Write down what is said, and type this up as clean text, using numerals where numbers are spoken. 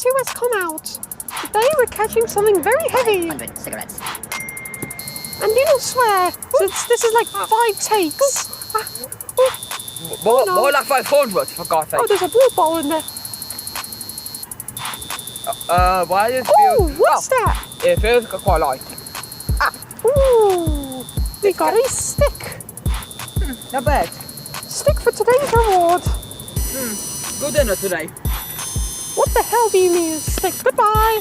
2 has come out. Today we're catching something very heavy. 100 cigarettes. And you don't swear, this is like 5 takes. More like 500, for God's sake. Oh, there's a water bottle in there. Why does it Oh, feel... what's that? It feels quite light. Ooh, we got a stick. Not bad. Stick for today's reward. Good dinner today. What the hell do you mean stick? Goodbye.